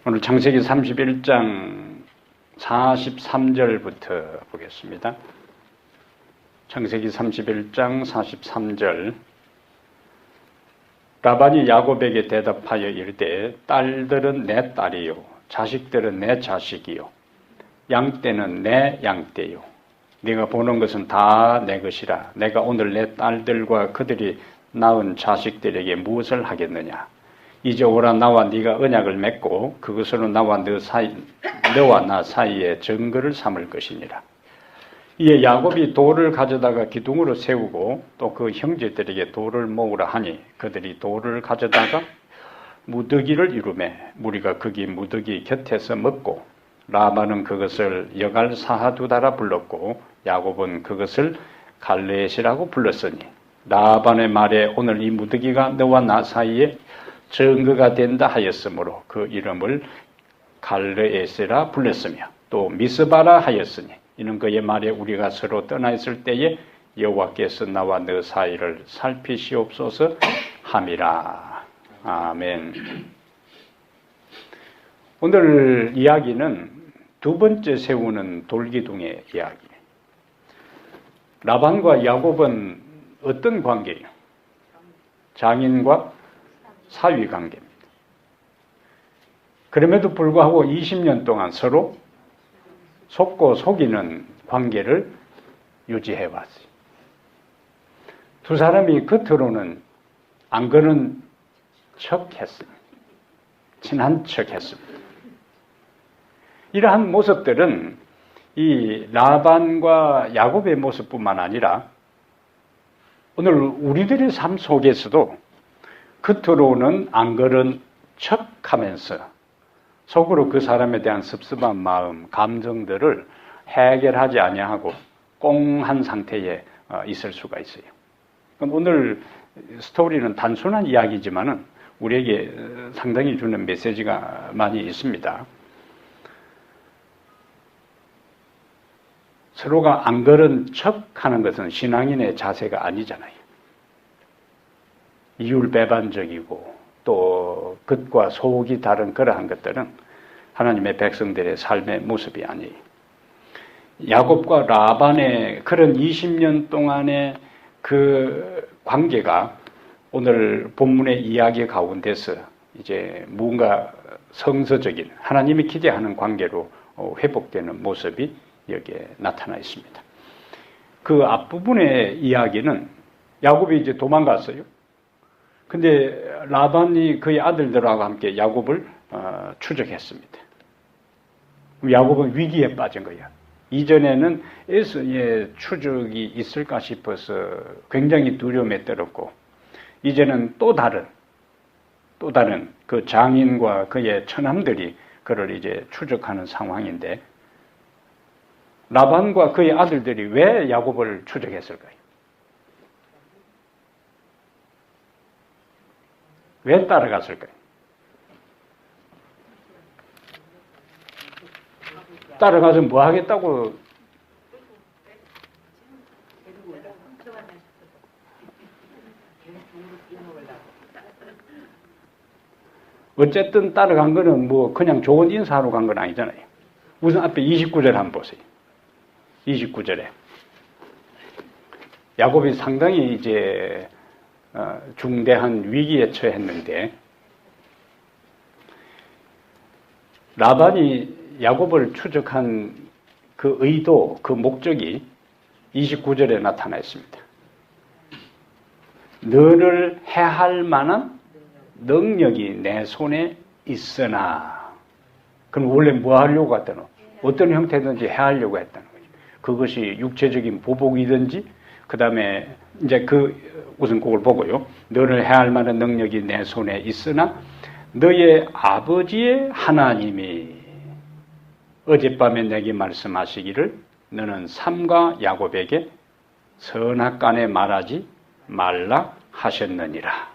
오늘 창세기 31장 43절부터 보겠습니다. 창세기 31장 43절. 라반이 야곱에게 대답하여 이르되 딸들은 내 딸이요 자식들은 내 자식이요 양떼는 내 양떼요 네가 보는 것은 다 내 것이라. 내가 오늘 내 딸들과 그들이 낳은 자식들에게 무엇을 하겠느냐. 이제 오라 나와 네가 언약을 맺고 그것으로 너와 나 사이에 증거를 삼을 것이니라. 이에 야곱이 돌을 가져다가 기둥으로 세우고 또 그 형제들에게 돌을 모으라 하니 그들이 돌을 가져다가 무더기를 이루매 무리가 거기 무더기 곁에서 먹고 라반은 그것을 여갈 사하두다라 불렀고 야곱은 그것을 갈레앗이라고 불렀으니 라반의 말에 오늘 이 무더기가 너와 나 사이에 증거가 된다 하였으므로 그 이름을 갈레앗이라 불렀으며 또 미스바라 하였으니 이는 그의 말에 우리가 서로 떠나 있을 때에 여호와께서 나와 너 사이를 살피시옵소서 함이라. 아멘. 오늘 이야기는 두 번째 세우는 돌기둥의 이야기. 라반과 야곱은 어떤 관계예요? 장인과 사위 관계입니다. 그럼에도 불구하고 20년 동안 서로 속고 속이는 관계를 유지해 왔어요. 두 사람이 겉으로는 안 그런 척 했습니다. 친한 척 했습니다. 이러한 모습들은 이 라반과 야곱의 모습뿐만 아니라 오늘 우리들의 삶 속에서도 겉으로는 안 그런 척 하면서 속으로 그 사람에 대한 섭섭한 마음, 감정들을 해결하지 아니하고 꽁한 상태에 있을 수가 있어요. 오늘 스토리는 단순한 이야기지만은 우리에게 상당히 주는 메시지가 많이 있습니다. 서로가 안 그런 척 하는 것은 신앙인의 자세가 아니잖아요. 이율배반적이고 또 겉과 속이 다른 그러한 것들은 하나님의 백성들의 삶의 모습이 아니에요. 야곱과 라반의 그런 20년 동안의 그 관계가 오늘 본문의 이야기 가운데서 이제 뭔가 성서적인 하나님이 기대하는 관계로 회복되는 모습이 여기에 나타나 있습니다. 그 앞부분의 이야기는 야곱이 이제 도망갔어요. 근데 라반이 그의 아들들하고 함께 야곱을 추적했습니다. 야곱은 위기에 빠진 거야. 이전에는 에서의 추적이 있을까 싶어서 굉장히 두려움에 떨었고 이제는 또 다른 그 장인과 그의 처남들이 그를 이제 추적하는 상황인데 라반과 그의 아들들이 왜 야곱을 추적했을까요? 왜 따라갔을까요? 따라가서 뭐 하겠다고? 어쨌든 따라간 거는 뭐 그냥 좋은 인사하러 간 건 아니잖아요. 우선 앞에 29절 한번 보세요. 29절에 야곱이 상당히 이제 중대한 위기에 처했는데 라반이 야곱을 추적한 그 의도, 그 목적이 29절에 나타나 있습니다. 너를 해할 만한 능력이 내 손에 있으나 그럼 원래 뭐 하려고 했다노? 어떤 형태든지 해하려고 했다는 거죠. 그것이 육체적인 보복이든지 그 다음에 이제 우선 그걸 보고요. 너를 해할 만한 능력이 내 손에 있으나 너의 아버지의 하나님이 어젯밤에 내게 말씀하시기를 너는 삼가 야곱에게 선악간에 말하지 말라 하셨느니라.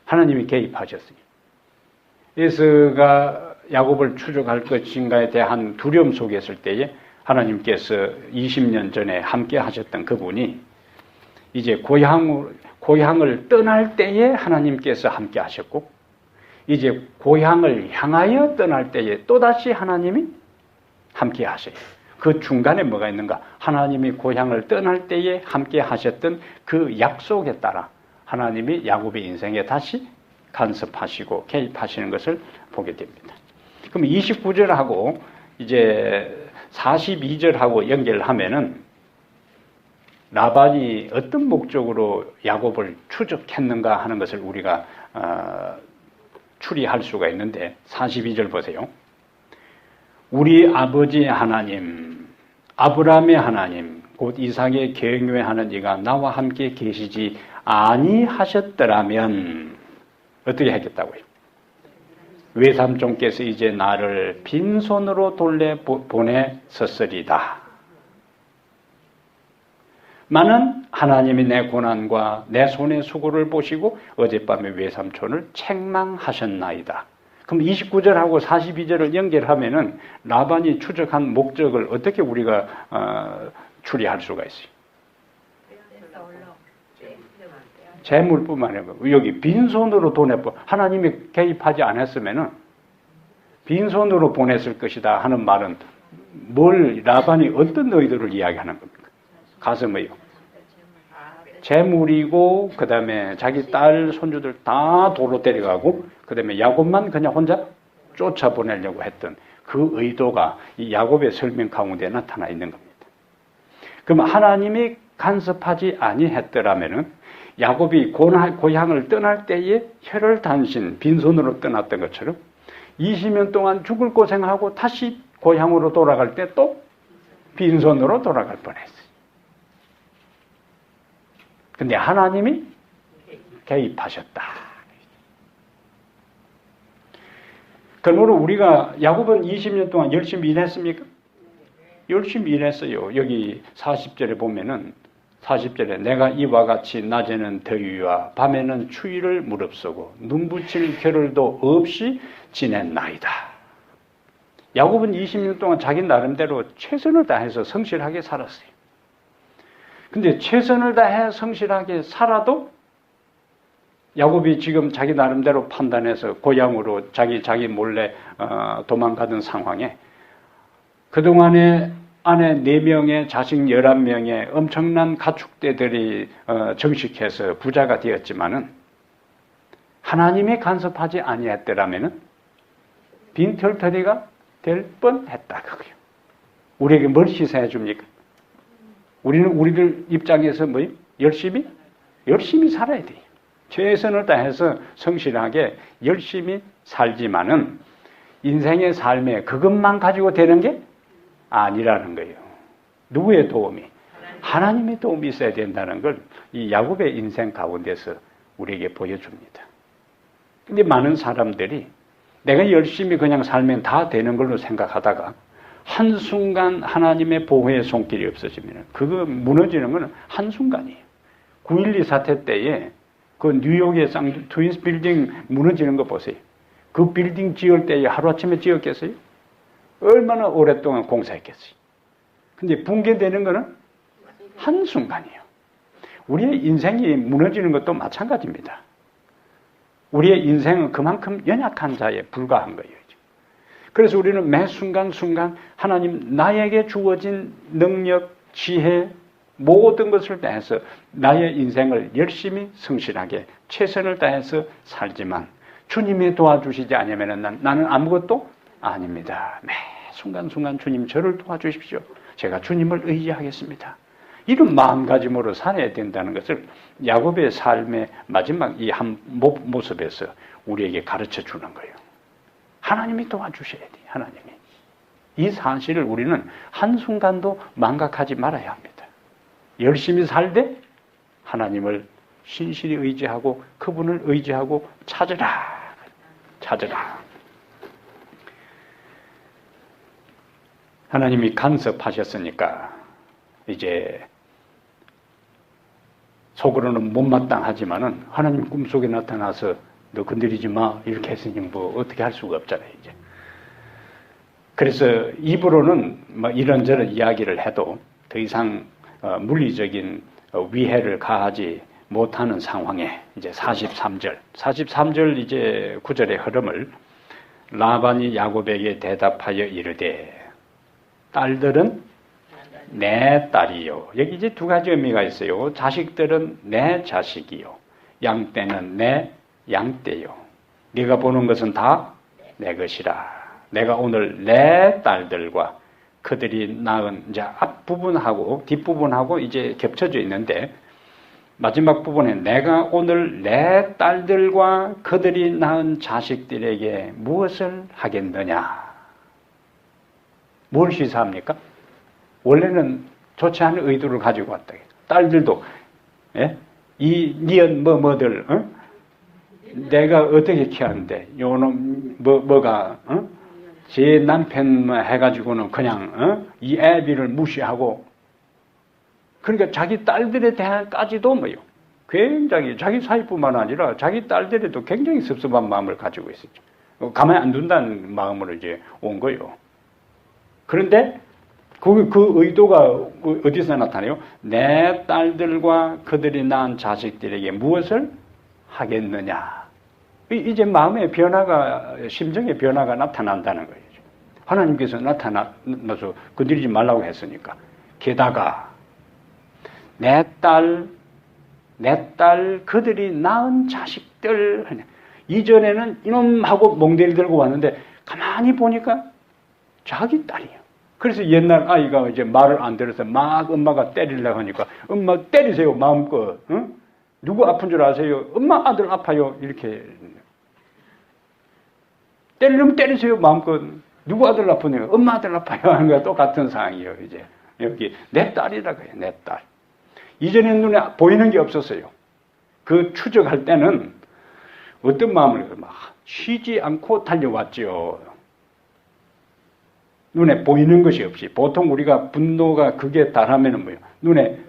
하나님이 개입하셨어요. 에서가 야곱을 추적할 것인가에 대한 두려움 속에 있을 때에 하나님께서 20년 전에 함께 하셨던 그분이 이제 고향을 떠날 때에 하나님께서 함께 하셨고 이제 고향을 향하여 떠날 때에 또다시 하나님이 함께 하셔요. 그 중간에 뭐가 있는가? 하나님이 고향을 떠날 때에 함께 하셨던 그 약속에 따라 하나님이 야곱의 인생에 다시 간섭하시고 개입하시는 것을 보게 됩니다. 그럼 29절하고 이제 42절하고 연결하면은 라반이 어떤 목적으로 야곱을 추적했는가 하는 것을 우리가 추리할 수가 있는데 42절 보세요. 우리 아버지 하나님, 아브라함의 하나님, 곧 이삭의 경외하는 이가 나와 함께 계시지 아니하셨더라면 어떻게 하겠다고요? 외삼촌께서 이제 나를 빈손으로 보내셨으리다. 많은 하나님이 내 고난과 내 손의 수고를 보시고 어젯밤에 외삼촌을 책망하셨나이다. 그럼 29절하고 42절을 연결하면은 라반이 추적한 목적을 어떻게 우리가 추리할 수가 있어요? 재물뿐만 아니라 여기 빈손으로 하나님이 개입하지 않았으면은 빈손으로 보냈을 것이다 하는 말은 라반이 어떤 의도를 이야기하는 겁니까? 가슴이요. 재물이고 그 다음에 자기 딸 손주들 다 도로 데려가고 그 다음에 야곱만 그냥 혼자 쫓아보내려고 했던 그 의도가 이 야곱의 설명 가운데 나타나 있는 겁니다. 그럼 하나님이 간섭하지 아니했더라면은 야곱이 고향을 떠날 때에 혈혈단신 빈손으로 떠났던 것처럼 20년 동안 죽을 고생하고 다시 고향으로 돌아갈 때 또 빈손으로 돌아갈 뻔했어요. 근데 하나님이 개입하셨다. 그러므로 우리가 야곱은 20년 동안 열심히 일했습니까? 열심히 일했어요. 여기 40절에 보면은 40절에 내가 이와 같이 낮에는 더위와 밤에는 추위를 무릅쓰고 눈붙일 겨를도 없이 지냈나이다. 야곱은 20년 동안 자기 나름대로 최선을 다해서 성실하게 살았어요. 근데 최선을 다해 성실하게 살아도 야곱이 지금 자기 나름대로 판단해서 고향으로 자기 몰래 도망가던 상황에 그동안에 아내 4명에 자식 11명에 엄청난 가축대들이 정식해서 부자가 되었지만은 하나님이 간섭하지 아니했더라면은 빈털터리가 될 뻔했다 그거예요. 우리에게 뭘 시사해 줍니까? 우리는 우리들 입장에서 열심히 살아야 돼요. 최선을 다해서 성실하게 열심히 살지만은 인생의 삶에 그것만 가지고 되는 게 아니라는 거예요. 누구의 도움이? 하나님의 도움이 있어야 된다는 걸 이 야곱의 인생 가운데서 우리에게 보여줍니다. 근데 많은 사람들이 내가 열심히 그냥 살면 다 되는 걸로 생각하다가 한순간 하나님의 보호의 손길이 없어지면 그거 무너지는 건 한순간이에요. 9.12 사태 때에 그 뉴욕의 트윈스 빌딩 무너지는 거 보세요. 그 빌딩 지을 때에 하루아침에 지었겠어요? 얼마나 오랫동안 공사했겠어요. 근데 붕괴되는 거는 한순간이에요. 우리의 인생이 무너지는 것도 마찬가지입니다. 우리의 인생은 그만큼 연약한 자에 불과한 거예요. 그래서 우리는 매 순간순간 하나님 나에게 주어진 능력, 지혜, 모든 것을 다해서 나의 인생을 열심히 성실하게 최선을 다해서 살지만 주님이 도와주시지 않으면 나는 아무것도 아닙니다. 매 순간순간 주님 저를 도와주십시오. 제가 주님을 의지하겠습니다. 이런 마음가짐으로 살아야 된다는 것을 야곱의 삶의 마지막 이 한 모습에서 우리에게 가르쳐 주는 거예요. 하나님이 도와주셔야 돼요. 하나님이. 이 사실을 우리는 한순간도 망각하지 말아야 합니다. 열심히 살되 하나님을 신실히 의지하고 그분을 의지하고 찾으라. 하나님이 간섭하셨으니까 이제 속으로는 못마땅하지만은 하나님 꿈속에 나타나서 너 건드리지 마 이렇게 했으니 뭐 어떻게 할 수가 없잖아요. 이제. 그래서 입으로는 뭐 이런저런 이야기를 해도 더 이상 물리적인 위해를 가하지 못하는 상황에 이제 43절 이제 구절의 흐름을 라반이 야곱에게 대답하여 이르되 딸들은 내 딸이요. 여기 이제 두 가지 의미가 있어요. 자식들은 내 자식이요. 양떼는 내 양떼요. 네가 보는 것은 다 내 것이라. 내가 오늘 내 딸들과 그들이 낳은 이제 앞부분하고 뒷부분하고 이제 겹쳐져 있는데 마지막 부분에 내가 오늘 내 딸들과 그들이 낳은 자식들에게 무엇을 하겠느냐? 뭘 시사합니까? 원래는 좋지 않은 의도를 가지고 왔다. 딸들도 이 니은 뭐들 내가 어떻게 키웠는데 요놈 뭐가 제 남편만 해가지고는 그냥 이 애비를 무시하고 그러니까 자기 딸들에 대한까지도 뭐요 굉장히 자기 사위뿐만 아니라 자기 딸들에도 굉장히 섭섭한 마음을 가지고 있었죠. 가만히 안 둔다는 마음으로 이제 온 거예요. 그런데 그 의도가 어디서 나타나요? 내 딸들과 그들이 낳은 자식들에게 무엇을 하겠느냐? 이제 마음의 변화가, 심정의 변화가 나타난다는 거예요. 하나님께서 나타나서 건드리지 말라고 했으니까. 게다가 내 딸 그들이 낳은 자식들 이전에는 이놈하고 몽대를 들고 왔는데 가만히 보니까 자기 딸이에요. 그래서 옛날 아이가 이제 말을 안 들어서 막 엄마가 때리려고 하니까 엄마 때리세요 마음껏. 누구 아픈 줄 아세요? 엄마 아들 아파요. 이렇게 때리려면 때리세요 마음껏. 누구 아들 아프냐고 엄마 아들 아파요 하는 거와 똑같은 상황이에요. 이제 여기 내 딸이라고 해요. 내 딸. 이전에는 눈에 보이는 게 없었어요. 그 추적할 때는 어떤 마음을 막 쉬지 않고 달려왔죠. 눈에 보이는 것이 없이. 보통 우리가 분노가 그게 달하면은 뭐예요? 눈에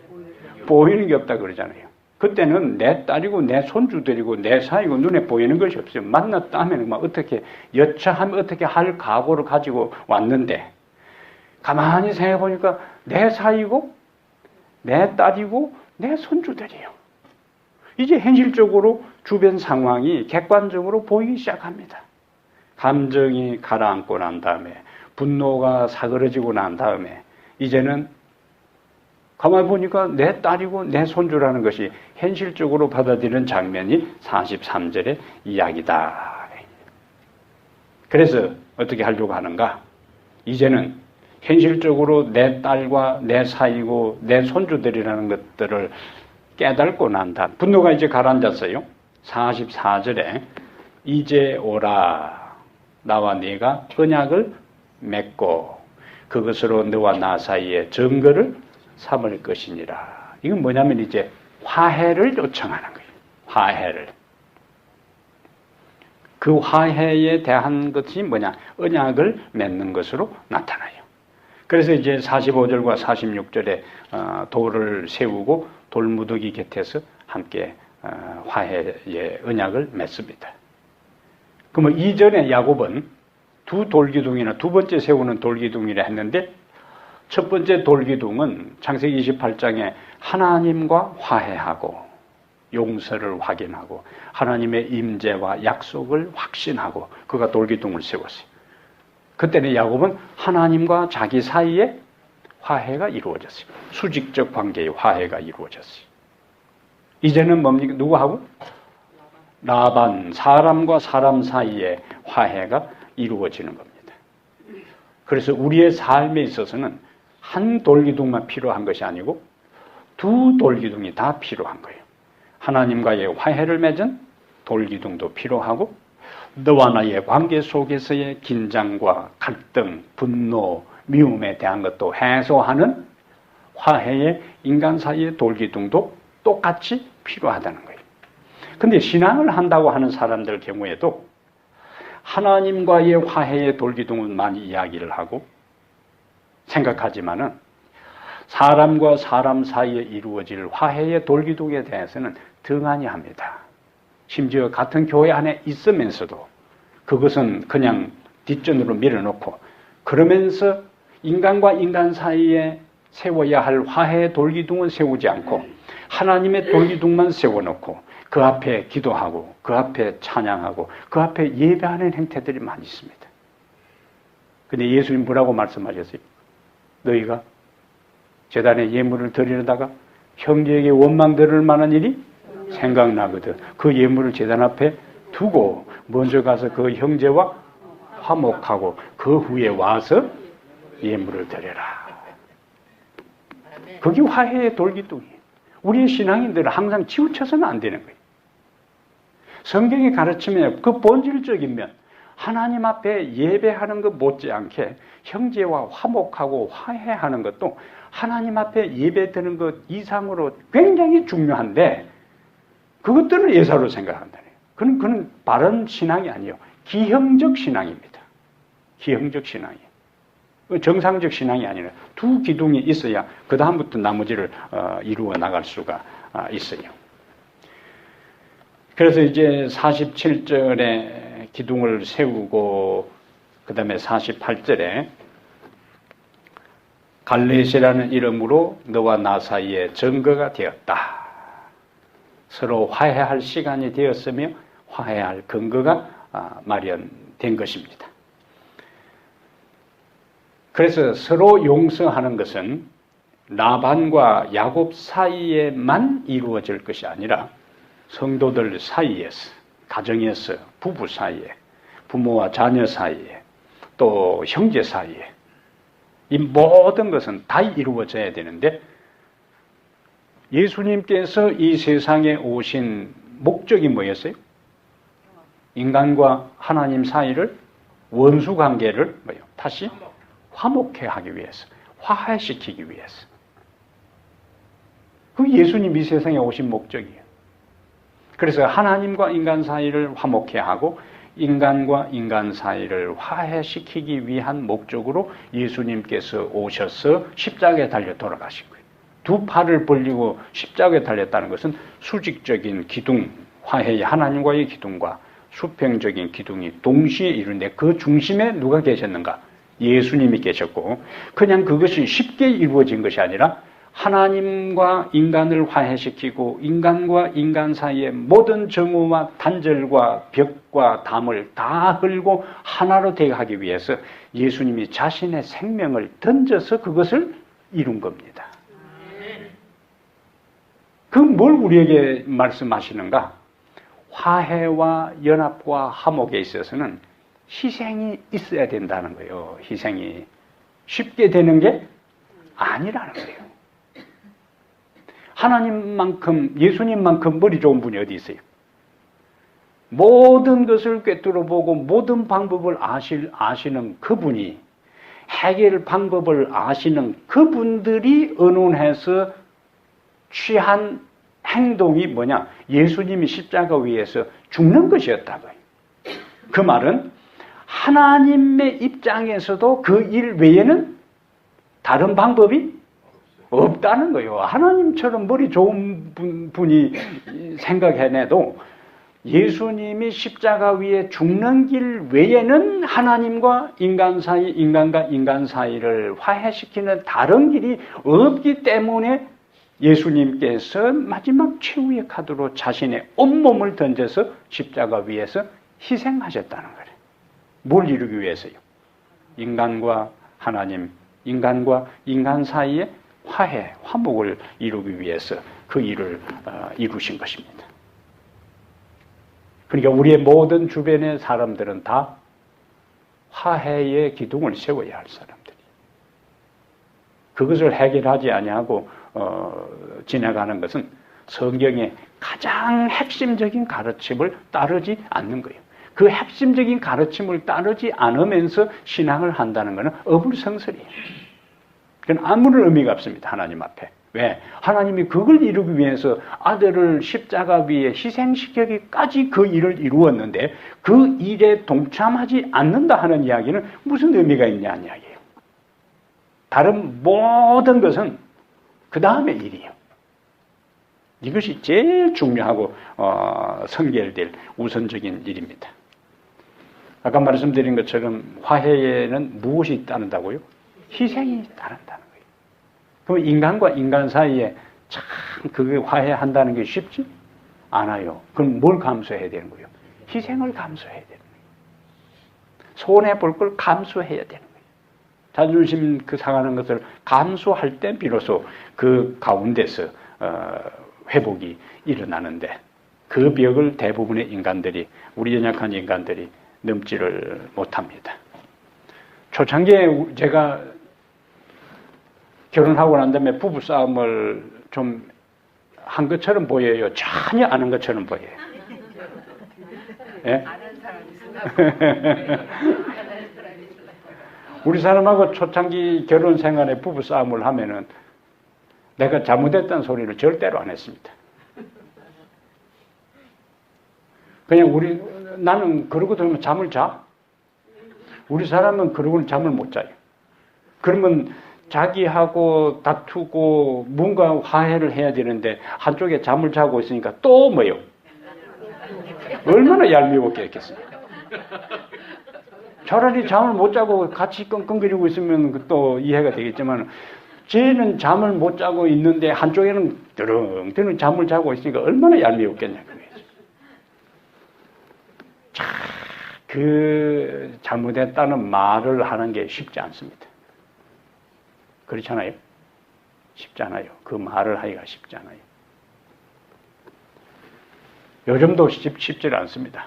보이는 게 없다 그러잖아요. 그때는 내 딸이고 내 손주들이고 내 사이고 눈에 보이는 것이 없어요. 만났다 하면 막 어떻게 여차하면 어떻게 할 각오를 가지고 왔는데 가만히 생각해 보니까 내 사이고 내 딸이고 내 손주들이에요. 이제 현실적으로 주변 상황이 객관적으로 보이기 시작합니다. 감정이 가라앉고 난 다음에 분노가 사그러지고 난 다음에 이제는 가만히 보니까 내 딸이고 내 손주라는 것이 현실적으로 받아들이는 장면이 43절의 이야기다. 그래서 어떻게 하려고 하는가? 이제는 현실적으로 내 딸과 내 사이고 내 손주들이라는 것들을 깨닫고 난 다음 분노가 이제 가라앉았어요. 44절에 이제 오라 나와 네가 언약을 맺고 그것으로 너와 나 사이에 증거를 삼을 것이니라. 이건 뭐냐면 이제 화해를 요청하는 거예요. 화해를. 그 화해에 대한 것이 뭐냐? 언약을 맺는 것으로 나타나요. 그래서 이제 45절과 46절에 돌을 세우고 돌무더기 곁에서 함께 화해의 언약을 맺습니다. 그러면 이전에 야곱은 두 돌기둥이나 두 번째 세우는 돌기둥이라 했는데 첫 번째 돌기둥은 창세기 28장에 하나님과 화해하고 용서를 확인하고 하나님의 임재와 약속을 확신하고 그가 돌기둥을 세웠어요. 그때는 야곱은 하나님과 자기 사이에 화해가 이루어졌어요. 수직적 관계의 화해가 이루어졌어요. 이제는 뭡니까? 누구하고? 라반, 사람과 사람 사이에 화해가 이루어지는 겁니다. 그래서 우리의 삶에 있어서는 한 돌기둥만 필요한 것이 아니고 두 돌기둥이 다 필요한 거예요. 하나님과의 화해를 맺은 돌기둥도 필요하고 너와 나의 관계 속에서의 긴장과 갈등, 분노, 미움에 대한 것도 해소하는 화해의 인간 사이의 돌기둥도 똑같이 필요하다는 거예요. 근데 신앙을 한다고 하는 사람들 경우에도 하나님과의 화해의 돌기둥은 많이 이야기를 하고 생각하지만은 사람과 사람 사이에 이루어질 화해의 돌기둥에 대해서는 등한히 합니다. 심지어 같은 교회 안에 있으면서도 그것은 그냥 뒷전으로 밀어놓고 그러면서 인간과 인간 사이에 세워야 할 화해의 돌기둥은 세우지 않고 하나님의 돌기둥만 세워놓고 그 앞에 기도하고 그 앞에 찬양하고 그 앞에 예배하는 행태들이 많이 있습니다. 근데 예수님 뭐라고 말씀하셨어요? 너희가 제단에 예물을 드리려다가 형제에게 원망 들을 만한 일이 생각나거든. 그 예물을 제단 앞에 두고 먼저 가서 그 형제와 화목하고 그 후에 와서 예물을 드려라. 그게 화해의 돌기둥이에요. 우리의 신앙인들은 항상 치우쳐서는 안 되는 거예요. 성경이 가르치면 그 본질적인 면, 하나님 앞에 예배하는 것 못지않게 형제와 화목하고 화해하는 것도 하나님 앞에 예배드리는 것 이상으로 굉장히 중요한데 그것들을 예사로 생각한다는 거예요. 그는 바른 신앙이 아니에요. 기형적 신앙입니다. 기형적 신앙이에요. 정상적 신앙이 아니라 두 기둥이 있어야 그 다음부터 나머지를 이루어 나갈 수가 있어요. 그래서 이제 47절에 기둥을 세우고 그 다음에 48절에 갈레시라는 이름으로 너와 나 사이에 증거가 되었다. 서로 화해할 시간이 되었으며 화해할 근거가 마련된 것입니다. 그래서 서로 용서하는 것은 라반과 야곱 사이에만 이루어질 것이 아니라 성도들 사이에서, 가정에서, 부부 사이에, 부모와 자녀 사이에, 또 형제 사이에 이 모든 것은 다 이루어져야 되는데 예수님께서 이 세상에 오신 목적이 뭐였어요? 인간과 하나님 사이를 원수 관계를 다시 화목해 하기 위해서, 화해시키기 위해서. 그 예수님이 세상에 오신 목적이에요. 그래서 하나님과 인간 사이를 화목해 하고 인간과 인간 사이를 화해시키기 위한 목적으로 예수님께서 오셔서 십자가에 달려 돌아가신 거예요. 두 팔을 벌리고 십자가에 달렸다는 것은 수직적인 기둥, 화해의 하나님과의 기둥과 수평적인 기둥이 동시에 이루는데 그 중심에 누가 계셨는가? 예수님이 계셨고 그냥 그것이 쉽게 이루어진 것이 아니라 하나님과 인간을 화해시키고 인간과 인간 사이의 모든 정오와 단절과 벽과 담을 다 헐고 하나로 되게 하기 위해서 예수님이 자신의 생명을 던져서 그것을 이룬 겁니다. 그 뭘 우리에게 말씀하시는가? 화해와 연합과 화목에 있어서는 희생이 있어야 된다는 거예요. 희생이 쉽게 되는 게 아니라는 거예요. 하나님만큼, 예수님만큼 머리 좋은 분이 어디 있어요? 모든 것을 꿰뚫어 보고 모든 방법을 아시는 그분이, 해결 방법을 아시는 그분들이 의논해서 취한 행동이 뭐냐? 예수님이 십자가 위에서 죽는 것이었다고요. 그 말은 하나님의 입장에서도 그 일 외에는 다른 방법이 없다는 거예요. 하나님처럼 머리 좋은 분이 생각해내도 예수님이 십자가 위에 죽는 길 외에는 하나님과 인간 사이, 인간과 인간 사이를 화해시키는 다른 길이 없기 때문에 예수님께서 마지막 최후의 카드로 자신의 온몸을 던져서 십자가 위에서 희생하셨다는 거예요. 뭘 이루기 위해서요? 인간과 하나님, 인간과 인간 사이에 화해, 화목을 이루기 위해서 그 일을 이루신 것입니다. 그러니까 우리의 모든 주변의 사람들은 다 화해의 기둥을 세워야 할 사람들이에요. 그것을 해결하지 아니하고 지나가는 것은 성경의 가장 핵심적인 가르침을 따르지 않는 거예요. 그 핵심적인 가르침을 따르지 않으면서 신앙을 한다는 것은 어불성설이에요. 그건 아무런 의미가 없습니다. 하나님 앞에. 왜? 하나님이 그걸 이루기 위해서 아들을 십자가 위에 희생시키기까지 그 일을 이루었는데 그 일에 동참하지 않는다 하는 이야기는 무슨 의미가 있냐는 이야기예요. 다른 모든 것은 그 다음의 일이에요. 이것이 제일 중요하고 선결될 우선적인 일입니다. 아까 말씀드린 것처럼 화해에는 무엇이 따른다고요? 희생이 따른다는 거예요. 그럼 인간과 인간 사이에 참 그게 화해한다는 게 쉽지 않아요. 그럼 뭘 감수해야 되는 거예요? 희생을 감수해야 되는 거예요. 손해볼 걸 감수해야 되는 거예요. 자존심 그 상하는 것을 감수할 때 비로소 그 가운데서 회복이 일어나는데 그 벽을 대부분의 인간들이, 우리 연약한 인간들이 넘지를 못합니다. 초창기에 제가 결혼하고 난 다음에 부부싸움을 좀 한 것처럼 보여요? 전혀 안 한 것처럼 보여요? 예? 우리 사람하고 초창기 결혼 생활에 부부싸움을 하면은 내가 잘못했다는 소리를 절대로 안 했습니다. 그냥 나는 그러고 들으면 잠을 자. 우리 사람은 그러고는 잠을 못 자요. 그러면 자기하고 다투고 뭔가 화해를 해야 되는데 한쪽에 잠을 자고 있으니까 또 뭐요? 얼마나 얄미웠게 했겠습니까? 차라리 잠을 못 자고 같이 끙끙거리고 있으면 또 이해가 되겠지만 쟤는 잠을 못 자고 있는데 한쪽에는 드렁드렁 잠을 자고 있으니까 얼마나 얄미웠겠냐. 자, 그 잘못했다는 말을 하는 게 쉽지 않습니다. 그렇잖아요? 쉽지 않아요. 그 말을 하기가 쉽지 않아요. 요즘도 쉽지 않습니다.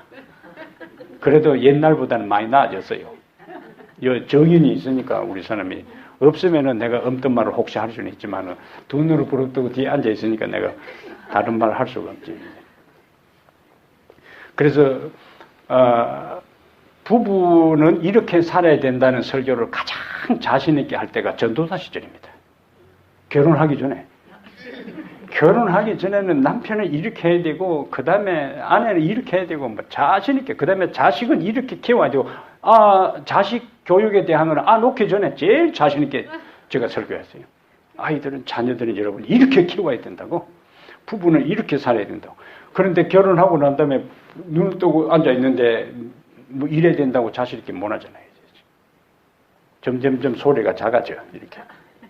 그래도 옛날보다는 많이 나아졌어요. 정인이 있으니까 우리 사람이 없으면은 내가 엄떤 말을 혹시 할 수는 있지만 두 눈을 부릅뜨고 뒤에 앉아 있으니까 내가 다른 말을 할 수가 없지. 그래서 부부는 이렇게 살아야 된다는 설교를 가장 자신 있게 할 때가 전도사 시절입니다. 결혼하기 전에. 결혼하기 전에는 남편은 이렇게 해야 되고 그 다음에 아내는 이렇게 해야 되고 뭐 자신 있게 그 다음에 자식은 이렇게 키워야 되고 자식 교육에 대한 거는 놓기 전에 제일 자신 있게 제가 설교했어요. 아이들은 자녀들은 여러분 이렇게 키워야 된다고 부부는 이렇게 살아야 된다고. 그런데 결혼하고 난 다음에 눈을 뜨고 앉아 있는데 뭐 이래야 된다고 자신 있게 못 하잖아요. 점점점 소리가 작아져 이렇게.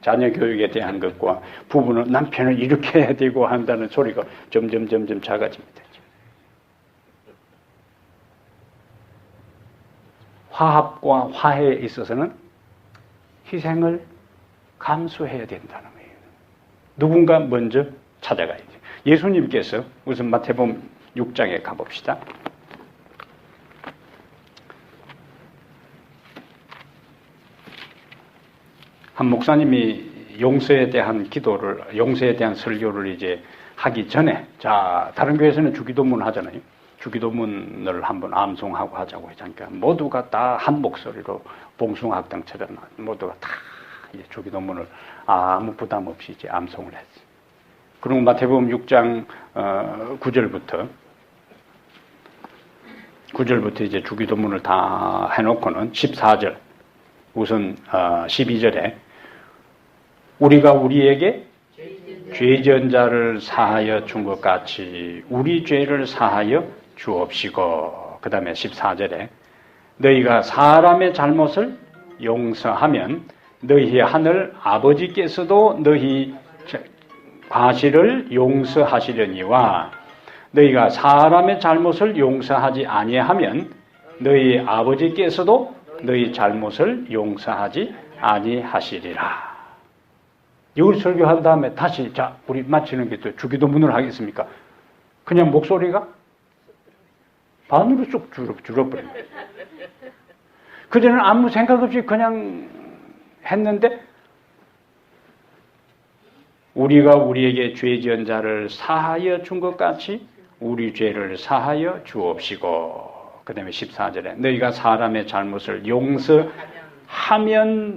자녀 교육에 대한 것과 부부는 남편을 이렇게 해야 되고 한다는 소리가 점점 작아집니다. 화합과 화해에 있어서는 희생을 감수해야 된다는 거예요. 누군가 먼저 찾아가야 돼요. 예수님께서 우선 마태복음 6장에 가봅시다. 한 목사님이 용서에 대한 용서에 대한 설교를 이제 하기 전에, 다른 교회에서는 주기도문을 하잖아요. 주기도문을 한번 암송하고 하자고 하니까 모두가 다 한 목소리로 봉숭아학당처럼 모두가 다 주기도문을 아무 부담 없이 이제 암송을 했어요. 그리고 마태복음 6장 9절부터 이제 주기도문을 다 해놓고는 14절, 우선 12절에 우리가 우리에게 죄 지은 자를 사하여 준 것 같이 우리 죄를 사하여 주옵시고, 그 다음에 14절에 너희가 사람의 잘못을 용서하면 너희 하늘 아버지께서도 너희 과실을 용서하시려니와 너희가 사람의 잘못을 용서하지 아니하면 너희 아버지께서도 너희 잘못을 용서하지 아니하시리라. 이걸 설교한 다음에 다시 우리 마치는 게 또 주기도문을 하겠습니까? 그냥 목소리가 반으로 쭉 줄어버립니다. 그전에는 아무 생각 없이 그냥 했는데 우리가 우리에게 죄 지은 자를 사하여 준 것 같이 우리 죄를 사하여 주옵시고, 그 다음에 14절에 너희가 사람의 잘못을 용서하면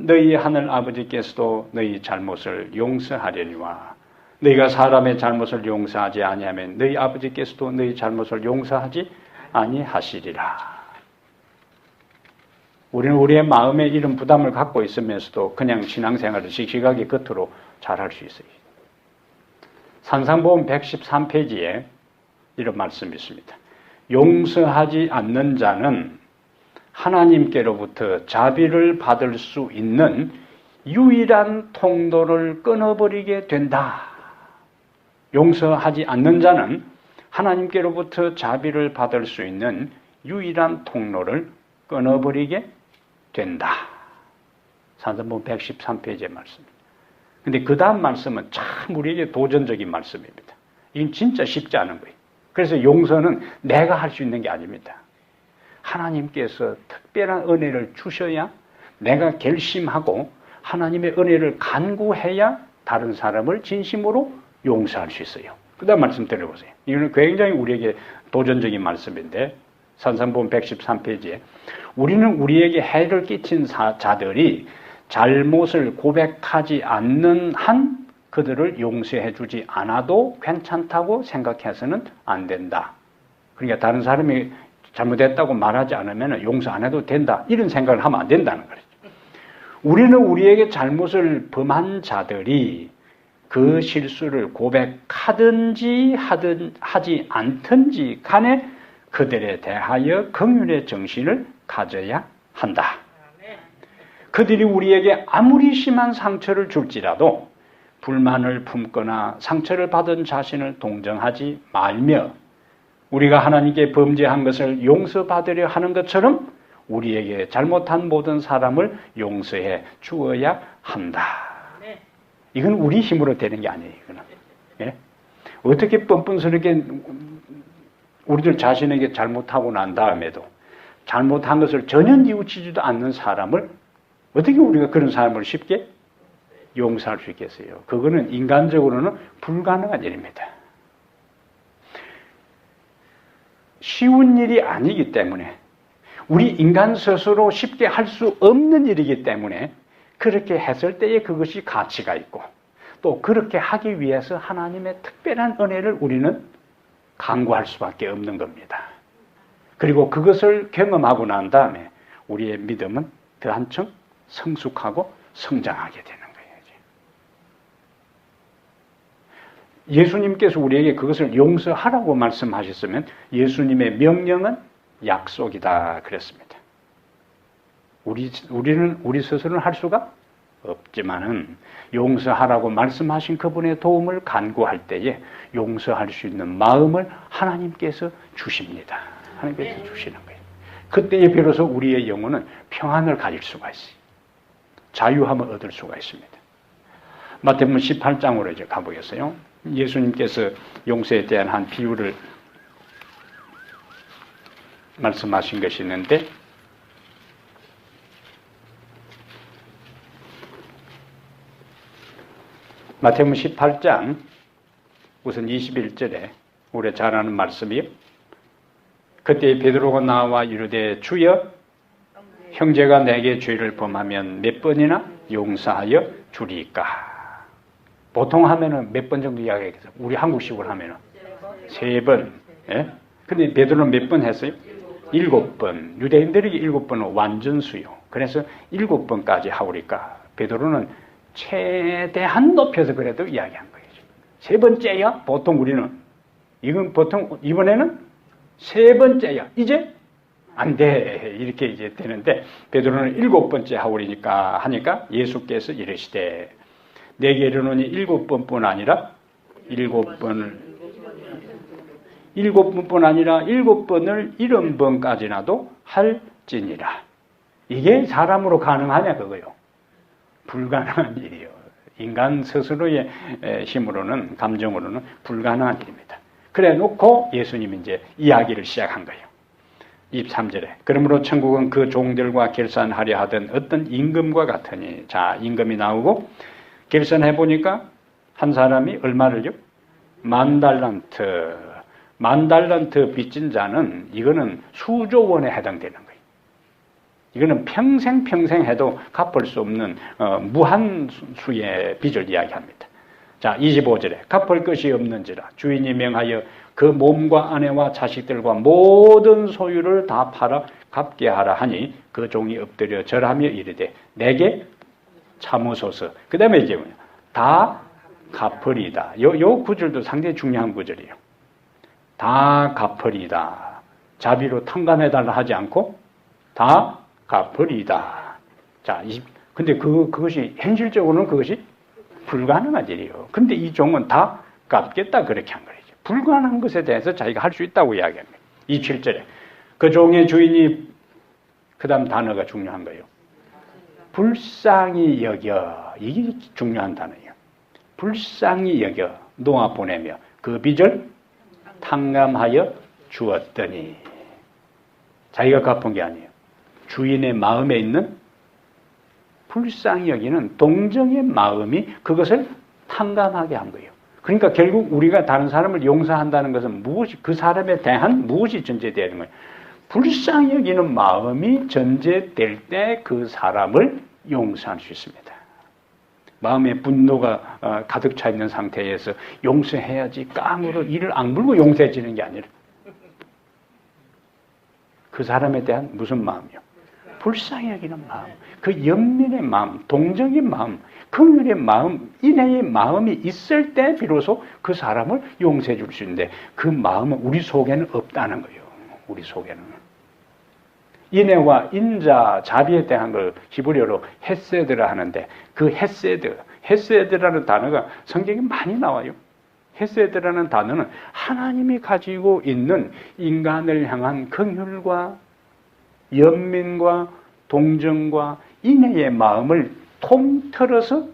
너희 하늘 아버지께서도 너희 잘못을 용서하려니와 너희가 사람의 잘못을 용서하지 아니하면 너희 아버지께서도 너희 잘못을 용서하지 아니하시리라. 우리는 우리의 마음에 이런 부담을 갖고 있으면서도 그냥 신앙생활을 씩씩하게 겉으로 잘할 수 있어요. 산상보험 113페이지에 이런 말씀이 있습니다. 용서하지 않는 자는 하나님께로부터 자비를 받을 수 있는 유일한 통로를 끊어버리게 된다. 용서하지 않는 자는 하나님께로부터 자비를 받을 수 있는 유일한 통로를 끊어버리게 된다. 산상본 113페이지의 말씀입니다. 근데 그 다음 말씀은 참 우리에게 도전적인 말씀입니다. 이건 진짜 쉽지 않은 거예요. 그래서 용서는 내가 할 수 있는 게 아닙니다. 하나님께서 특별한 은혜를 주셔야 내가 결심하고 하나님의 은혜를 간구해야 다른 사람을 진심으로 용서할 수 있어요. 그 다음 말씀 들어보세요. 이거는 굉장히 우리에게 도전적인 말씀인데 산상본 113페이지에 우리는 우리에게 해를 끼친 자들이 잘못을 고백하지 않는 한 그들을 용서해 주지 않아도 괜찮다고 생각해서는 안 된다. 그러니까 다른 사람이 잘못했다고 말하지 않으면 용서 안 해도 된다. 이런 생각을 하면 안 된다는 거죠. 우리는 우리에게 잘못을 범한 자들이 그 실수를 고백하든지 하지 않든지 간에 그들에 대하여 긍휼의 정신을 가져야 한다. 그들이 우리에게 아무리 심한 상처를 줄지라도 불만을 품거나 상처를 받은 자신을 동정하지 말며 우리가 하나님께 범죄한 것을 용서받으려 하는 것처럼 우리에게 잘못한 모든 사람을 용서해 주어야 한다. 이건 우리 힘으로 되는 게 아니에요. 이거는. 예? 어떻게 뻔뻔스럽게 우리들 자신에게 잘못하고 난 다음에도 잘못한 것을 전혀 뉘우치지도 않는 사람을 어떻게 우리가 그런 사람을 쉽게 용서할 수 있겠어요? 그거는 인간적으로는 불가능한 일입니다. 쉬운 일이 아니기 때문에 우리 인간 스스로 쉽게 할 수 없는 일이기 때문에 그렇게 했을 때에 그것이 가치가 있고 또 그렇게 하기 위해서 하나님의 특별한 은혜를 우리는 간구할 수밖에 없는 겁니다. 그리고 그것을 경험하고 난 다음에 우리의 믿음은 더 한층 성숙하고 성장하게 되는 거예요. 예수님께서 우리에게 그것을 용서하라고 말씀하셨으면 예수님의 명령은 약속이다 그랬습니다. 우리는 우리 스스로는 할 수가 없지만은 용서하라고 말씀하신 그분의 도움을 간구할 때에 용서할 수 있는 마음을 하나님께서 주십니다. 하나님께서 주시는 거예요. 그때에 비로소 우리의 영혼은 평안을 가질 수가 있어요. 자유함을 얻을 수가 있습니다. 마태복음 18장으로 이제 가보겠어요. 예수님께서 용서에 대한 한 비유를 말씀하신 것이 있는데 마태복음 18장 우선 21절에 우리 잘 아는 말씀이요. 그때 베드로가 나와 이르되 주여 형제가 내게 죄를 범하면 몇 번이나 용서하여 주리까? 보통 하면은 몇 번 정도 이야기하겠어요? 우리 한국식으로 하면은 3번. 예? 근데 베드로는 몇 번 했어요? 7번. 유대인들에게 7번은 완전수요. 그래서 7번까지 하오리까? 베드로는 최대한 높여서 그래도 이야기한 거예요. 3번째야? 보통 우리는. 이건 보통, 이번에는 3번째야. 이제? 안 돼. 이렇게 이제 되는데, 베드로는 7번째 하오리니까 하니까 예수께서 이르시되, 내게 이르노니 7번뿐 아니라 7번을 7번뿐 아니라 7번을 70번까지나도 할지니라. 이게 사람으로 가능하냐 그거요. 불가능한 일이요. 인간 스스로의 힘으로는 감정으로는 불가능한 일입니다. 그래 놓고 예수님이 이제 이야기를 시작한 거예요. 23절에 그러므로 천국은 그 종들과 결산하려 하던 어떤 임금과 같으니 자 임금이 나오고 결산해 보니까 한 사람이 얼마를요? 10,000달란트. 10,000달란트 빚진 자는 이거는 수조 원에 해당되는 거예요. 이거는 평생 해도 갚을 수 없는 무한 수의 빚을 이야기합니다. 자, 25절에 갚을 것이 없는지라 주인이 명하여 그 몸과 아내와 자식들과 모든 소유를 다 팔아 갚게 하라 하니 그 종이 엎드려 절하며 이르되 내게 참으소서. 그 다음에 이제 뭐냐? 다 갚으리다. 요 구절도 상당히 중요한 구절이에요. 다 갚으리다. 자비로 탕감해달라 하지 않고 다 갚으리다. 자, 근데 그것이 현실적으로는 그것이 불가능한 일이에요. 근데 이 종은 다 갚겠다 그렇게 한 거예요. 불가능한 것에 대해서 자기가 할 수 있다고 이야기합니다. 27절에 그 종의 주인이 그 다음 단어가 중요한 거예요. 불쌍히 여겨. 이게 중요한 단어예요. 불쌍히 여겨 놓아 보내며 그 빚을 탕감하여 주었더니 자기가 갚은 게 아니에요. 주인의 마음에 있는 불쌍히 여기는 동정의 마음이 그것을 탕감하게 한 거예요. 그러니까 결국 우리가 다른 사람을 용서한다는 것은 무엇이 그 사람에 대한 무엇이 전제되는 거예요? 불쌍히 여기는 마음이 전제될 때 그 사람을 용서할 수 있습니다. 마음에 분노가 가득 차 있는 상태에서 용서해야지 깡으로 이를 악물고 용서해지는 게 아니라 그 사람에 대한 무슨 마음이요? 불쌍히 여기는 마음, 그 연민의 마음, 동정의 마음, 긍휼의 마음, 인애의 마음이 있을 때 비로소 그 사람을 용서해 줄 수 있는데 그 마음은 우리 속에는 없다는 거예요. 우리 속에는. 인애와 인자, 자비에 대한 걸 히브리어로 헤세드라 하는데 그 헤세드라는 단어가 성경에 많이 나와요. 헤세드라는 단어는 하나님이 가지고 있는 인간을 향한 긍휼과 연민과 동정과 인애의 마음을 통틀어서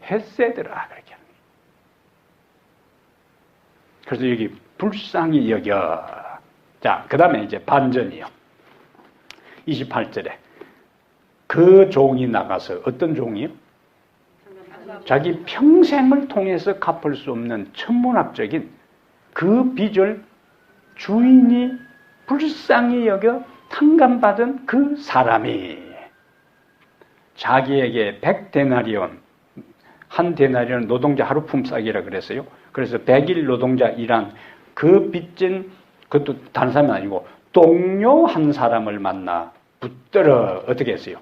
헤세드라 그렇게 하는 거예요. 그래서 여기 불쌍히 여겨. 자, 그 다음에 이제 반전이요. 28절에 그 종이 나가서 어떤 종이요? 자기 평생을 통해서 갚을 수 없는 천문학적인 그 빚을 주인이 불쌍히 여겨 탕감받은 그 사람이 자기에게 100데나리온, 한 데나리온 노동자 하루 품삯이라 그랬어요. 그래서 100일 노동자 일한 그 빚진, 그것도 다른 사람이 아니고 동료 한 사람을 만나 붙들어 어떻게 했어요?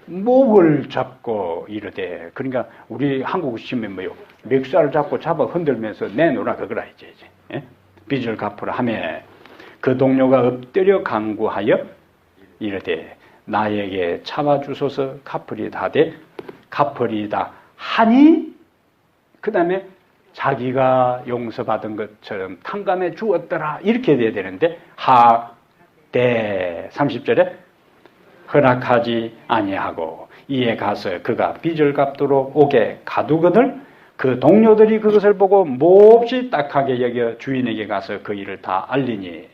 목을 잡고 이르되, 그러니까 우리 한국 시면 뭐요? 멱살을 잡고 흔들면서 내놓으라 그거라 이제. 예? 빚을 갚으라 하며 그 동료가 엎드려 간구하여 이르되 나에게 참아주소서 갚으리다 하되 갚으리다 하니 그 다음에 자기가 용서받은 것처럼 탕감해 주었더라 이렇게 돼야 되는데 하되 30절에 허락하지 아니하고 이에 가서 그가 빚을 갚도록 오게 가두거늘 그 동료들이 그것을 보고 몹시 딱하게 여겨 주인에게 가서 그 일을 다 알리니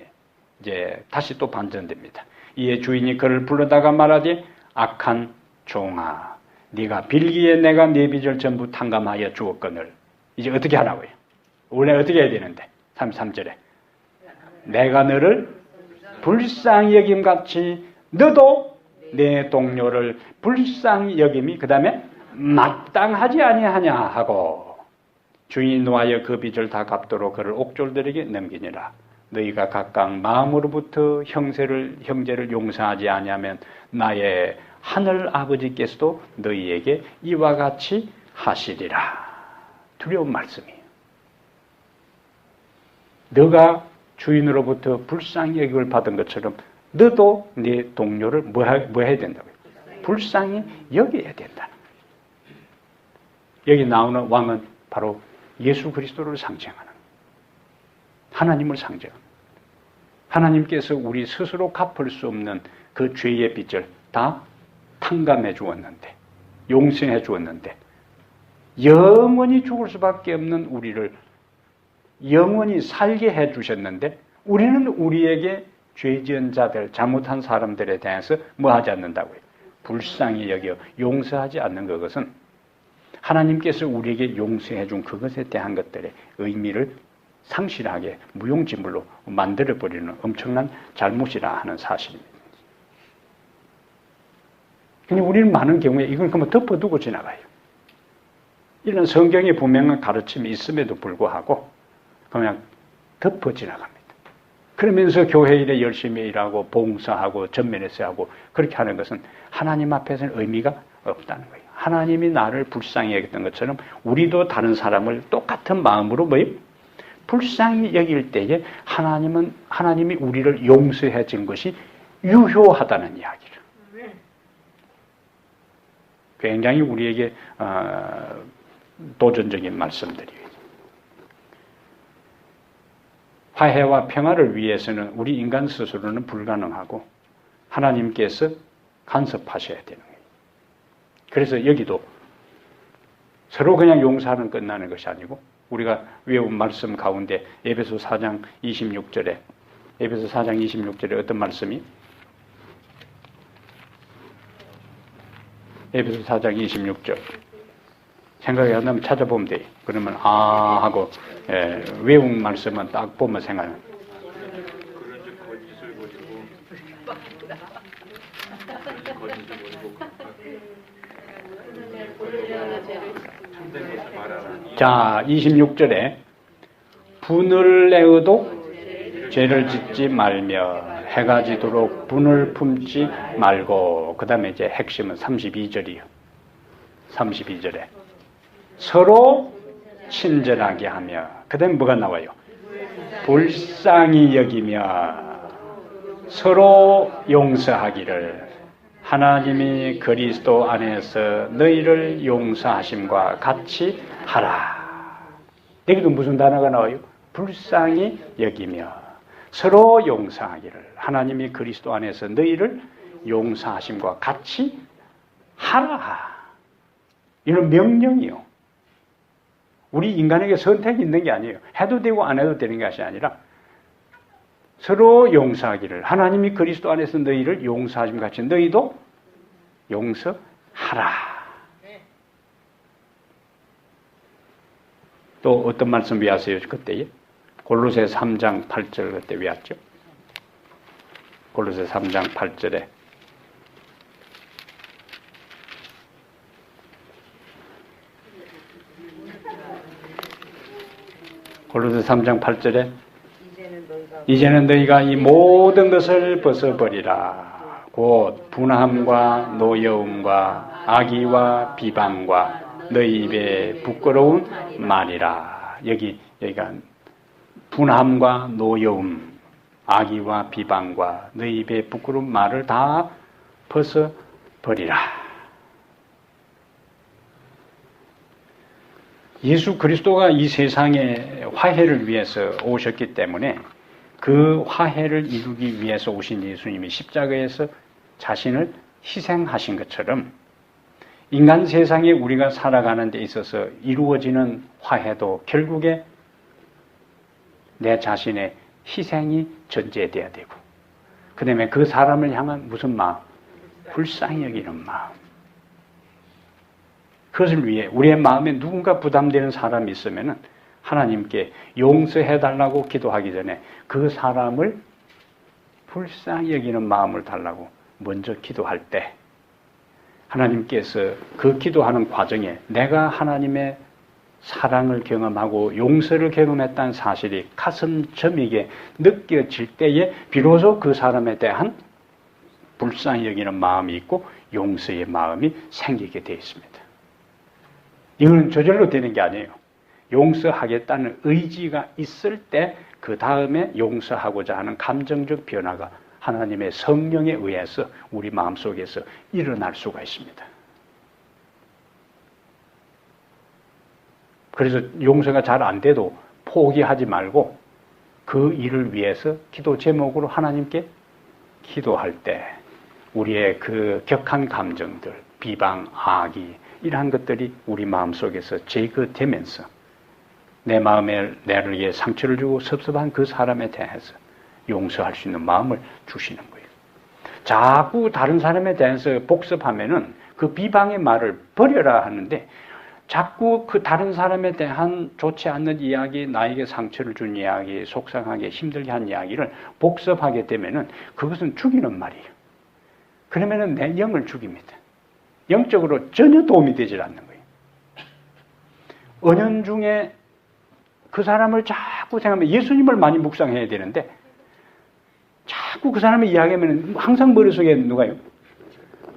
이제 다시 또 반전됩니다. 이에 주인이 그를 불러다가 말하되 악한 종아 네가 빌기에 내가 네 빚을 전부 탕감하여 주었거늘 이제 어떻게 하라고요? 원래 어떻게 해야 되는데 33절에 내가 너를 불쌍히 여김같이 너도 내 동료를 불쌍히 여김이 그 다음에 마땅하지 아니하냐 하고 주인이 노하여 그 빚을 다 갚도록 그를 옥졸들에게 넘기니라. 너희가 각각 마음으로부터 형제를 용서하지 아니하면 나의 하늘 아버지께서도 너희에게 이와 같이 하시리라. 두려운 말씀이에요. 너가 주인으로부터 불쌍히 여김을 받은 것처럼 너도 네 동료를 뭐 해야 된다고요? 불쌍히 여겨야 된다. 여기 나오는 왕은 바로 예수 그리스도를 상징하는 하나님을 상징하는 하나님께서 우리 스스로 갚을 수 없는 그 죄의 빚을 다 탕감해 주었는데 용서해 주었는데 영원히 죽을 수밖에 없는 우리를 영원히 살게 해 주셨는데 우리는 우리에게 죄 지은 자들, 잘못한 사람들에 대해서 뭐 하지 않는다고요? 불쌍히 여겨 용서하지 않는 그것은 하나님께서 우리에게 용서해 준 그것에 대한 것들의 의미를 상실하게 무용지물로 만들어버리는 엄청난 잘못이라 하는 사실입니다. 근데 우리는 많은 경우에 이걸 그만 덮어두고 지나가요. 이런 성경에 분명한 가르침이 있음에도 불구하고 그냥 덮어 지나갑니다. 그러면서 교회 일에 열심히 일하고 봉사하고 전면에서 하고 그렇게 하는 것은 하나님 앞에서는 의미가 없다는 거예요. 하나님이 나를 불쌍히 여겼던 것처럼 우리도 다른 사람을 똑같은 마음으로 불쌍히 여길 때에 하나님이 우리를 용서해 준 것이 유효하다는 이야기를. 굉장히 우리에게 도전적인 말씀들이에요. 화해와 평화를 위해서는 우리 인간 스스로는 불가능하고 하나님께서 간섭하셔야 되는 거예요. 그래서 여기도 서로 그냥 용서하는 끝나는 것이 아니고 우리가 외운 말씀 가운데 에베소 4장 26절에 어떤 말씀이? 에베소 4장 26절 생각이 안 나면 찾아보면 돼요. 그러면 하고 외운 말씀은 딱 보면 생각나요. 자, 26절에 분을 내어도 죄를 짓지 말며 해가 지도록 분을 품지 말고, 그 다음에 이제 핵심은 32절이요. 32절에 서로 친절하게 하며, 그 다음에 뭐가 나와요? 불쌍히 여기며 서로 용서하기를 하나님이 그리스도 안에서 너희를 용서하심과 같이 하라. 여기도 무슨 단어가 나와요? 불쌍히 여기며 서로 용서하기를 하나님이 그리스도 안에서 너희를 용서하심과 같이 하라. 이런 명령이요. 우리 인간에게 선택이 있는 게 아니에요. 해도 되고 안 해도 되는 것이 아니라 서로 용서하기를 하나님이 그리스도 안에서 너희를 용서하심과 같이 너희도 용서하라. 또 어떤 말씀 외웠어요? 그때에 골로새 3장 8절 그때 외웠죠? 골로새 3장 8절에 골로새 3장 8절에 이제는 너희가 이 모든 것을 벗어버리라. 곧 분함과 노여움과 악의와 비방과 너희 입에 부끄러운 말이라. 여기가 분함과 노여움, 악의와 비방과 너희 입에 부끄러운 말을 다 벗어버리라. 예수 그리스도가 이 세상에 화해를 위해서 오셨기 때문에 그 화해를 이루기 위해서 오신 예수님이 십자가에서 자신을 희생하신 것처럼 인간 세상에 우리가 살아가는 데 있어서 이루어지는 화해도 결국에 내 자신의 희생이 전제돼야 되고, 그 다음에 그 사람을 향한 무슨 마음? 불쌍히 여기는 마음. 그것을 위해 우리의 마음에 누군가 부담되는 사람이 있으면은 하나님께 용서해달라고 기도하기 전에 그 사람을 불쌍히 여기는 마음을 달라고 먼저 기도할 때 하나님께서 그 기도하는 과정에 내가 하나님의 사랑을 경험하고 용서를 경험했다는 사실이 가슴 저미게 느껴질 때에 비로소 그 사람에 대한 불쌍히 여기는 마음이 있고 용서의 마음이 생기게 되어 있습니다. 이거는 저절로 되는 게 아니에요. 용서하겠다는 의지가 있을 때 그 다음에 용서하고자 하는 감정적 변화가 하나님의 성령에 의해서 우리 마음속에서 일어날 수가 있습니다. 그래서 용서가 잘 안 돼도 포기하지 말고 그 일을 위해서 기도 제목으로 하나님께 기도할 때 우리의 그 격한 감정들, 비방, 악의 이러한 것들이 우리 마음속에서 제거되면서 내 마음에 나를 위해 상처를 주고 섭섭한 그 사람에 대해서 용서할 수 있는 마음을 주시는 거예요. 자꾸 다른 사람에 대해서 복습하면은 그 비방의 말을 버려라 하는데 자꾸 그 다른 사람에 대한 좋지 않는 이야기, 나에게 상처를 준 이야기, 속상하게 힘들게 한 이야기를 복습하게 되면은 그것은 죽이는 말이에요. 그러면은 내 영을 죽입니다. 영적으로 전혀 도움이 되질 않는 거예요. 은연중에 그 사람을 자꾸 생각하면 예수님을 많이 묵상해야 되는데 자꾸 그 사람을 이야기하면 항상 머릿속에 누가요?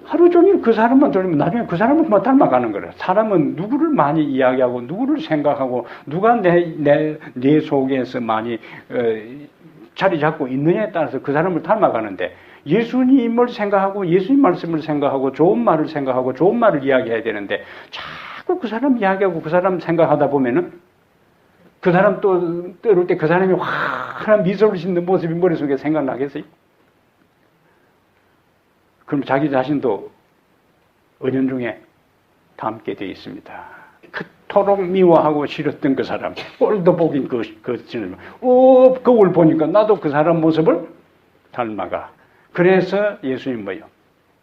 하루 종일 그 사람만 돌리면 나중에 그 사람을 그만 닮아가는 거예요. 사람은 누구를 많이 이야기하고 누구를 생각하고 누가 내 속에서 많이 자리 잡고 있느냐에 따라서 그 사람을 닮아가는데 예수님을 생각하고 예수님 말씀을 생각하고 좋은 말을 생각하고 좋은 말을 이야기해야 되는데 자꾸 그 사람 이야기하고 그 사람 생각하다 보면은 그 사람 또 때릴 때 그 사람이 확 환한 미소를 짓는 모습이 머릿속에 생각나겠어요? 그럼 자기 자신도 은연중에 닮게 되어 있습니다. 그토록 미워하고 싫었던 그 사람, 꼴도 보긴 거울 보니까 나도 그 사람 모습을 닮아가. 그래서 예수님 뭐요?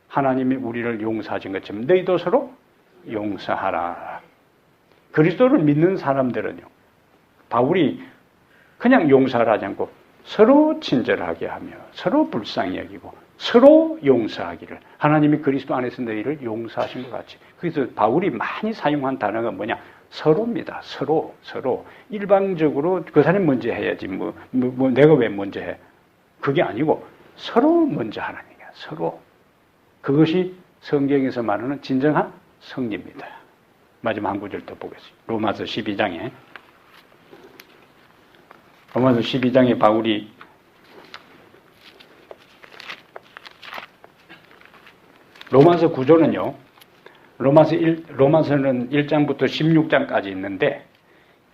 하나님이 우리를 용서하신 것처럼 너희도 서로 용서하라. 그리스도를 믿는 사람들은요, 바울이 그냥 용서를 하지 않고 서로 친절하게 하며 서로 불쌍히 여기고 서로 용서하기를, 하나님이 그리스도 안에서 너희를 용서하신 것 같이. 그래서 바울이 많이 사용한 단어가 뭐냐? 서로입니다. 서로. 일방적으로 그 사람이 먼저 해야지 내가 왜 먼저 해? 그게 아니고 서로 먼저 하는 거야. 서로. 그것이 성경에서 말하는 진정한 성리입니다. 마지막 한 구절 더 보겠습니다. 로마서 12장에 바울이 로마서 구조는요, 로마서는 1장부터 16장까지 있는데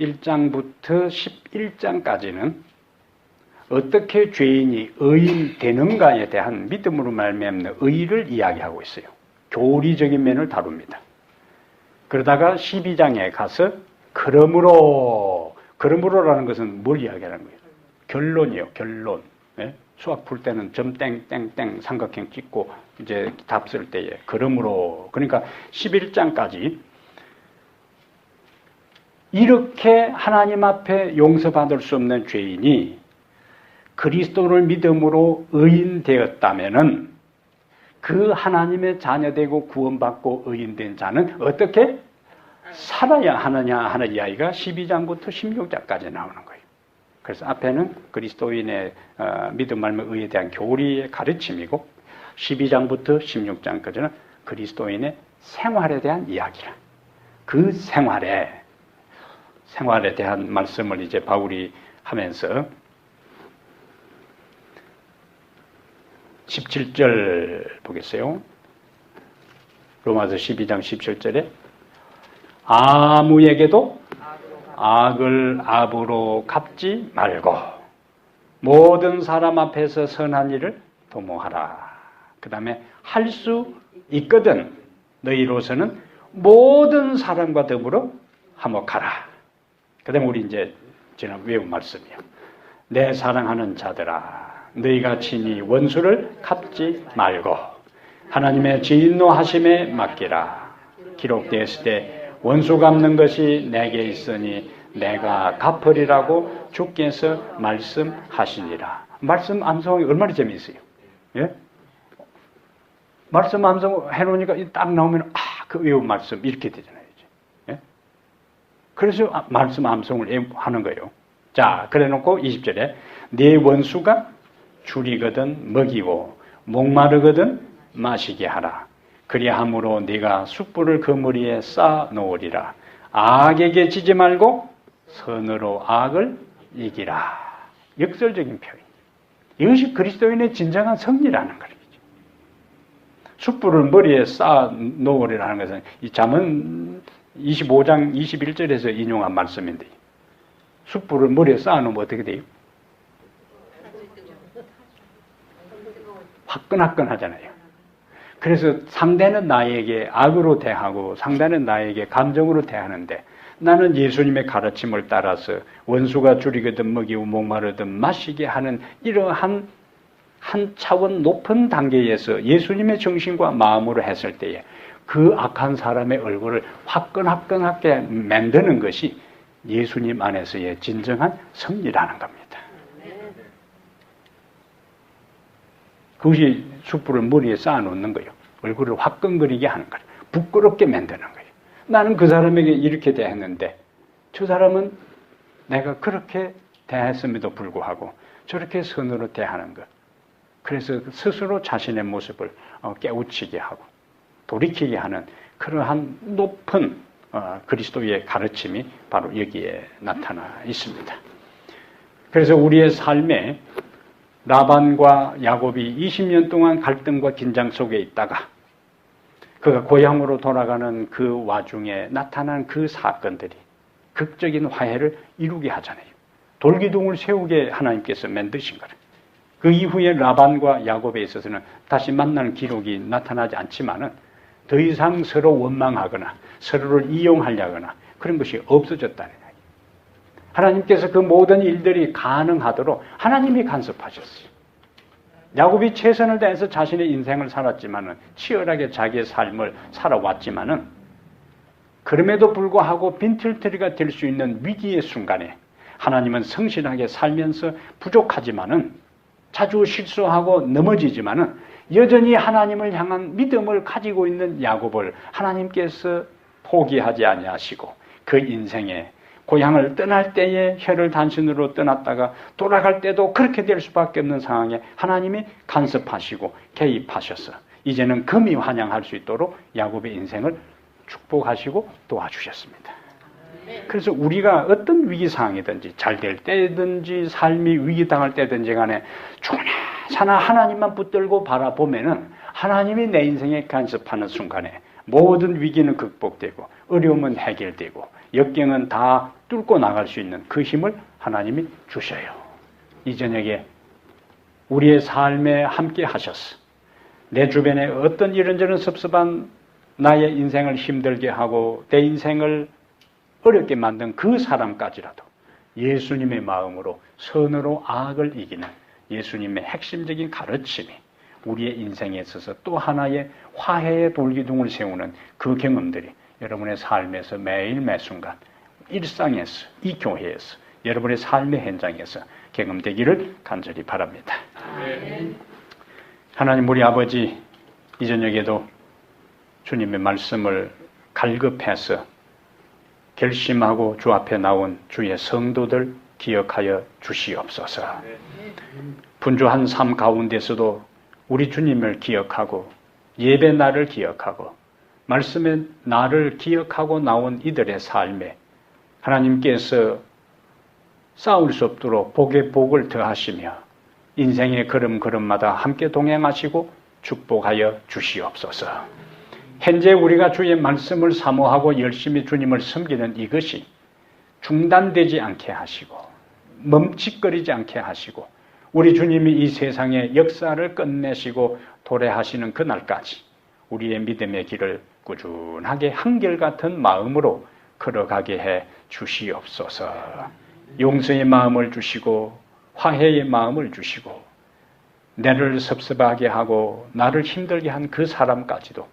1장부터 11장까지는 어떻게 죄인이 의인 되는가에 대한 믿음으로 말미암는 의를 이야기하고 있어요. 교리적인 면을 다룹니다. 그러다가 12장에 가서 그러므로라는 것은 뭘 이야기하는 거예요? 결론이에요. 결론. 네? 수학 풀 때는 점 땡땡땡 삼각형 찍고 이제 답 쓸 때에 그러므로, 그러니까 11장까지 이렇게 하나님 앞에 용서받을 수 없는 죄인이 그리스도를 믿음으로 의인되었다면은 그 하나님의 자녀되고 구원받고 의인된 자는 어떻게 살아야 하느냐 하는 이야기가 12장부터 16장까지 나오는 거예요. 그래서 앞에는 그리스도인의 믿음 말미 의에 대한 교리의 가르침이고 12장부터 16장까지는 그리스도인의 생활에 대한 이야기라. 그 생활에 대한 말씀을 이제 바울이 하면서 17절 보겠어요. 로마서 12장 17절에 아무에게도 악을 악으로 갚지 말고 모든 사람 앞에서 선한 일을 도모하라. 그 다음에 할 수 있거든 너희로서는 모든 사람과 더불어 화목하라. 그 다음에 우리 이제 지난 외운 말씀이요. 내 사랑하는 자들아 너희가 친히 원수를 갚지 말고 하나님의 진노하심에 맡기라. 기록되었을 때 원수 갚는 것이 내게 있으니 내가 갚으리라고 주께서 말씀하시니라. 말씀 암송이 얼마나 재미있어요. 예? 말씀 암송 해놓으니까 딱 나오면 그 외운 말씀 이렇게 되잖아요. 예? 그래서 말씀 암송을 하는 거예요. 자, 그래놓고 20절에 네 원수가 줄이거든 먹이고 목마르거든 마시게 하라. 그리함으로 네가 숯불을 그 머리에 쌓아 놓으리라. 악에게 지지 말고 선으로 악을 이기라. 역설적인 표현. 이것이 그리스도인의 진정한 승리라는 거죠. 숯불을 머리에 쌓아 놓으리라는 것은 이 잠언 25장 21절에서 인용한 말씀인데 숯불을 머리에 쌓아 놓으면 어떻게 돼요? 화끈화끈하잖아요. 그래서 상대는 나에게 악으로 대하고 상대는 나에게 감정으로 대하는데 나는 예수님의 가르침을 따라서 원수가 줄이거든 먹이고 목마르든 마시게 하는 이러한 한 차원 높은 단계에서 예수님의 정신과 마음으로 했을 때에 그 악한 사람의 얼굴을 화끈화끈하게 만드는 것이 예수님 안에서의 진정한 승리라는 겁니다. 그것이 숯불을 머리에 쌓아놓는 거예요. 얼굴을 화끈거리게 하는 거예요. 부끄럽게 만드는 거예요. 나는 그 사람에게 이렇게 대했는데 저 사람은 내가 그렇게 대했음에도 불구하고 저렇게 선으로 대하는 것. 그래서 스스로 자신의 모습을 깨우치게 하고 돌이키게 하는 그러한 높은 그리스도의 가르침이 바로 여기에 나타나 있습니다. 그래서 우리의 삶에 라반과 야곱이 20년 동안 갈등과 긴장 속에 있다가 그가 고향으로 돌아가는 그 와중에 나타난 그 사건들이 극적인 화해를 이루게 하잖아요. 돌기둥을 세우게 하나님께서 만드신 거예요. 그 이후에 라반과 야곱에 있어서는 다시 만나는 기록이 나타나지 않지만은 더 이상 서로 원망하거나 서로를 이용하려거나 그런 것이 없어졌다는 이야기. 하나님께서 그 모든 일들이 가능하도록 하나님이 간섭하셨어요. 야곱이 최선을 다해서 자신의 인생을 살았지만은 치열하게 자기의 삶을 살아왔지만은 그럼에도 불구하고 빈털터리가 될 수 있는 위기의 순간에 하나님은 성실하게 살면서 부족하지만은 자주 실수하고 넘어지지만은 여전히 하나님을 향한 믿음을 가지고 있는 야곱을 하나님께서 포기하지 아니하시고 그 인생에 고향을 떠날 때에 혀를 단신으로 떠났다가 돌아갈 때도 그렇게 될 수밖에 없는 상황에 하나님이 간섭하시고 개입하셔서 이제는 금이 환영할 수 있도록 야곱의 인생을 축복하시고 도와주셨습니다. 그래서 우리가 어떤 위기상황이든지 잘 될 때든지 삶이 위기당할 때든지 간에 죽나 사나 하나님만 붙들고 바라보면은 하나님이 내 인생에 간섭하는 순간에 모든 위기는 극복되고 어려움은 해결되고 역경은 다 뚫고 나갈 수 있는 그 힘을 하나님이 주셔요. 이 저녁에 우리의 삶에 함께 하셔서 내 주변에 어떤 이런저런 섭섭한 나의 인생을 힘들게 하고 내 인생을 어렵게 만든 그 사람까지라도 예수님의 마음으로 선으로 악을 이기는 예수님의 핵심적인 가르침이 우리의 인생에 있어서 또 하나의 화해의 돌기둥을 세우는 그 경험들이 여러분의 삶에서 매일 매순간 일상에서 이 교회에서 여러분의 삶의 현장에서 경험되기를 간절히 바랍니다. 아멘. 하나님 우리 아버지 이 저녁에도 주님의 말씀을 갈급해서 결심하고 주 앞에 나온 주의 성도들 기억하여 주시옵소서. 분주한 삶 가운데서도 우리 주님을 기억하고 예배 날을 기억하고 말씀의 날을 기억하고 나온 이들의 삶에 하나님께서 싸울 수 없도록 복에 복을 더하시며 인생의 걸음걸음마다 함께 동행하시고 축복하여 주시옵소서. 현재 우리가 주의 말씀을 사모하고 열심히 주님을 섬기는 이것이 중단되지 않게 하시고 멈칫거리지 않게 하시고 우리 주님이 이 세상의 역사를 끝내시고 도래하시는 그날까지 우리의 믿음의 길을 꾸준하게 한결같은 마음으로 걸어가게 해 주시옵소서. 용서의 마음을 주시고 화해의 마음을 주시고 나를 섭섭하게 하고 나를 힘들게 한 그 사람까지도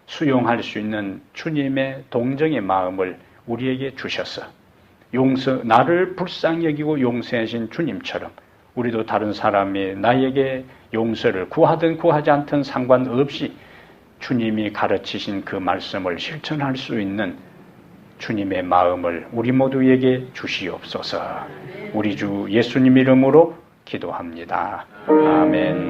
수용할 수 있는 주님의 동정의 마음을 우리에게 주셔서 나를 불쌍히 여기고 용서하신 주님처럼 우리도 다른 사람이 나에게 용서를 구하든 구하지 않든 상관없이 주님이 가르치신 그 말씀을 실천할 수 있는 주님의 마음을 우리 모두에게 주시옵소서. 우리 주 예수님 이름으로 기도합니다. 아멘.